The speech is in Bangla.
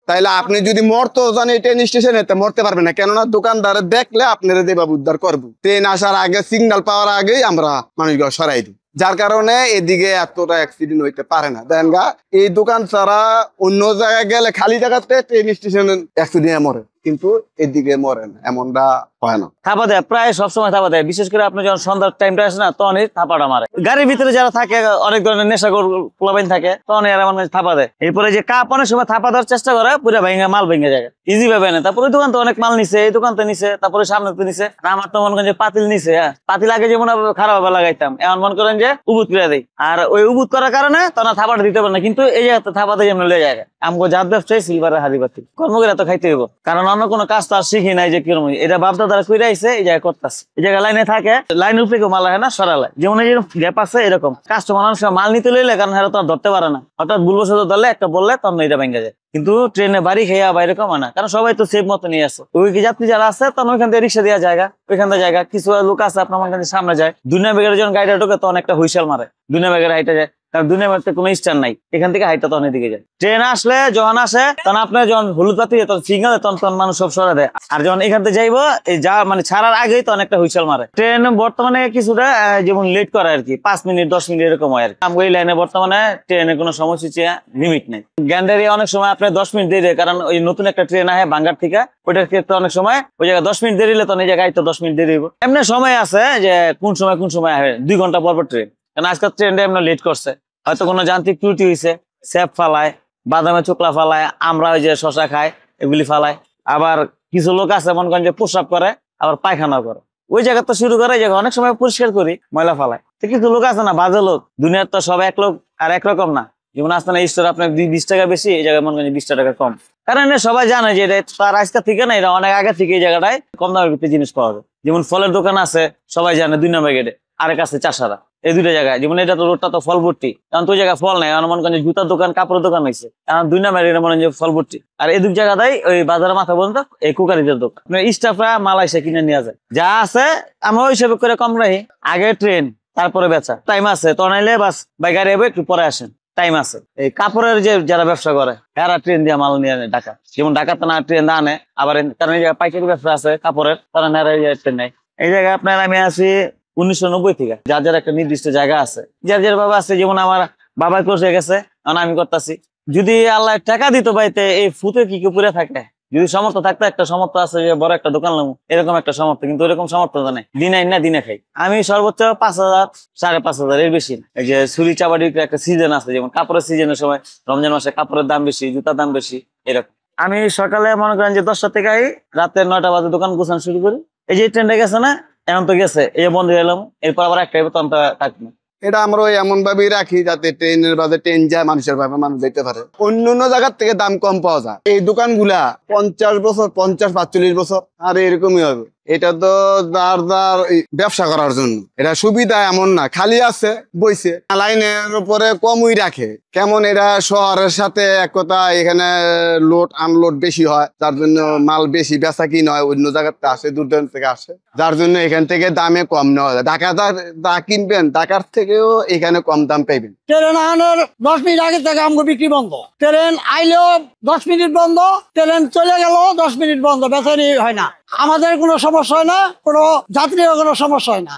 তাইলে আপনি যদি মরতো জানেন ট্রেন স্টেশনে মরতে পারবেন না, কেননা দোকানদারে দেখলে আপনারা যেভাবে উদ্ধার করবো। ট্রেন আসার আগে সিগন্যাল পাওয়ার আগেই আমরা মানুষগুলো সরাই দিই, যার কারণে এদিকে এতটা অ্যাক্সিডেন্ট হইতে পারে না। দেখেন গা, এই দোকান ছাড়া অন্য জায়গায় গেলে খালি জায়গাতে ট্রেন স্টেশনে অ্যাক্সিডেন্ট মরে, কিন্তু এদিকে মরে না, এমনটা হয় না। থাপা দেয় প্রায় সবসময় থাপা দেয়, বিশেষ করে আপনি যখন সন্ধ্যার টাইমটা আসে না তখনই থাপাটা মারে। গাড়ির ভিতরে যারা থাকে অনেক ধরনের নেশাখোর পোলাপাইন থাকে, তখন এরা আমার কাছে থাপা দেয়। এরপরে যে কাপ অনেক সময় থাপা দেওয়ার চেষ্টা করে, পুরো ভেঙে মাল ভেঙে যায়, ইজি ভাবে না। তারপরে দোকান তো অনেক মাল নিছে, এই দোকান তো নিছে, তারপরে সামনে তো নিছে। আমার তো মনে করেন যে পাতিল নিছে, পাতিল আগে যেমন খারাপ ভাবে লাগাইতাম, এমন মনে করেন যে উবুত করে দেয়। আর ওই উবুত করার কারণে তখন থাপাটা দিতে পারে না, কিন্তু এই জায়গাতে থাপাতে যেমন লে যায়। আমগো জাত ব্যবসায়ী সিলভারের হাড়ি বাতি কর্মকরা তো খাইতে হইব, কারণ অন্য কোনো কাজ তো আর শিখি নাই যে কিরকম। এটা বাপদা দ্বারা কইরা আইছে, এই জায়গায় করতেছে। এই জায়গায় লাইনে থাকে, লাইনের উপরে কেউ মাল হয় না, সরালে যেমন এই গ্যাপ আছে এরকম। কাস্টমার অনেক সময় মাল নিতে লইলে, কারণ এরা তো আর ধরতে পারে না, হঠাৎ ভুলবশত ধরলে একটা বললে তখন এটা ভেঙে যায়। কিন্তু ট্রেনে বাড়ি খেয়ে বা এরকম হয় না, কারণ সবাই তো সেফ মতো নিয়ে আসে। ওই যাত্রী যারা আছে তখন ওইখান থেকে রিক্সা দেওয়া জায়গা, ওইখান থেকে জায়গা। কিছু লোক আছে আপনার মনে করেন সামনে যায়, দুনিয়া বেগের যখন গাড়িটা ঢোকে তখন একটা হুইসেল মারে, দুনিয়া বেগের হাইটে যায়, কারণ দুনিয়া বেগের কোনো স্ট্যান্ড নাই, এখান থেকে হাইটটা তখন এদিকে যায়। ট্রেন আসলে যখন আসে তখন আপনার যখন হলুদ বাতি তখন সিগন্যাল তখন মানুষ সব সরা দেয়। আর যখন এখান থেকে যাইবো এই যা মানে ছাড়ার আগেই তখন একটা হুইসেল মারে। ট্রেন বর্তমানে কিছুটা যেমন লেট করে আর কি, 5 মিনিট 10 মিনিট এরকম হয় আর কি। এই লাইনে বর্তমানে ট্রেনের কোনো সময়সূচি লিমিট নেই। গ্যান্ডারি অনেক সময় আপনার 10 মিনিট দেরি, কারণ ওই নতুন একটা ট্রেন আহে বাঙ্গার থেকে, ওইটার ক্ষেত্রে অনেক সময় ওই জায়গায় 10 মিনিট দেরি হলে তখন এই জায়গায় তো 10 মিনিট দেরি হইব। এমনি সময় আছে যে কোন সময় আহে, 2 ঘন্টা পর ট্রেন। কারণ আজকাল ট্রেনটা এমনি লেট করছে, হয়তো কোনো যান্ত্রিক ত্রুটি হয়েছে, স্যাপ ফালায়, বাদামে চোকলা ফালায়, আমরা ওই যে শশা খাই এগুলি ফালায়। আবার কিছু লোক আছে মনে করেন যে প্রস্রাব করে, আবার পায়খানা করে, ওই জায়গা তো শুরু করে, এই জায়গা অনেক সময় পরিষ্কার করি ময়লা ফালায়। তো কিছু লোক আছে না বাজে লোক, দুনিয়ার তো সব এক লোক আর একরকম না। যেমন আসতে না স্টোর আপনার 20 টাকা বেশি, এই জায়গায় মনে করেন 20 টাকা কম, কারণ সবাই জানে যে এটা তার আজকে থেকে না, এটা অনেক আগে থেকে এই জায়গাটায় কম দামের ভিত্তি জিনিস পাওয়া যায়। যেমন ফলের দোকান আছে, সবাই জানে 2 নম্বর গেটে, আরেক আছে চাষারা, এই 2টা জায়গায়। যেমন এটা তো রোডটা তো ফল ভর্তি, কারণ তো ওই জায়গায় ফল নাই, মনে করেন জুতার দোকান কাপড়ের দোকান হয়েছে, কারণ 2 নম্বর এটা মনে হয় ফল ভর্তি। আর এই 2 জায়গায় ওই বাজারের মাথা পর্যন্ত এই কুকারিদের দোকান, স্টাফরা মাল এসে কিনে নিয়ে যায়। যা আছে আমরা ওই হিসাবে করে কম রাখি, আগে ট্রেন তারপরে বেচা। টাইম আছে তো নাইলে বাস বাই গাড়ি হবে, একটু পরে আসেন, টাইম আছে। এই কাপড়ের যে যারা ব্যবসা করে এরা ট্রেন দিয়ে মাল নিয়ে আনে ঢাকা, যেমন ঢাকাতে না ট্রেন আনে, আবার কারণ এই জায়গায় পাইকারি ব্যবসা আছে কাপড়ের, তারা ট্রেন নেই। এই জায়গায় আপনার আমি আছি 1990 থেকে, যার যার একটা নির্দিষ্ট জায়গা আছে, যার যার বাবা আছে। যেমন আমার বাবা করছে গেছে, আমি করতেছি। যদি আল্লাহ টাকা দিত বাইতে এই ফুতে কি পুরে থাকে, যদি সামর্থ্য থাকতো, একটা সামর্থ্য আছে যে বড় একটা দোকান নেবো, এরকম একটা সামর্থ্য, কিন্তু এরকম সামর্থ্য নেই। দিনে না দিনে খাই আমি সর্বোচ্চ 5,000 5,500 এর বেশি না। এই যে ছুরি চাবাড়ির একটা সিজন আছে, যেমন কাপড়ের সিজনের সময় রমজান মাসে কাপড়ের দাম বেশি, জুতার দাম বেশি, এরকম। আমি সকালে মনে করেন যে 10টা থেকে রাতে 9টা বাজে দোকান গোছানো শুরু করি। এই যে ট্রেনটা গেছে না, এখন তো গেছে, এই যে বন্ধ হয়ে এলাম, এরপর আবার একটা তখন থাকবে। এটা আমরা এমন ভাবেই রাখি যাতে ট্রেনের বাজে ট্রেন যায়, মানুষের ভাবে মানুষ যেতে পারে, অন্য অন্য জায়গার থেকে দাম কম পাওয়া যায়। এই দোকানগুলা 50 বছর 50-45 বছর আর এরকমই হবে। এটা তো যার যার ব্যবসা করার জন্য, এটা সুবিধা এমন না খালি আছে বইছে, লাইনের উপরে কমই রাখে। কেমন এটা শহরের সাথে এক কথা, এখানে লোড আনলোড বেশি হয়, যার জন্য মাল বেশি বেচা কিনা হয়, অন্য জায়গাতে আসে, দূর দূরান্ত থেকে আসে, যার জন্য এখান থেকে দামে কম নেওয়া যায়। ঢাকা যা কিনবেন ঢাকার থেকেও এখানে কম দাম পাইবেন। ট্রেন আনার 10 মিনিট আগে থেকে আমগো বিক্রি বন্ধ, ট্রেন আইলেও 10 মিনিট বন্ধ, ট্রেন চলে গেল 10 মিনিট বন্ধ, বেচারি হয় না। আমাদের কোনো সমস্যা হয় না, কোনো যাত্রীর কোনো সমস্যা হয় না।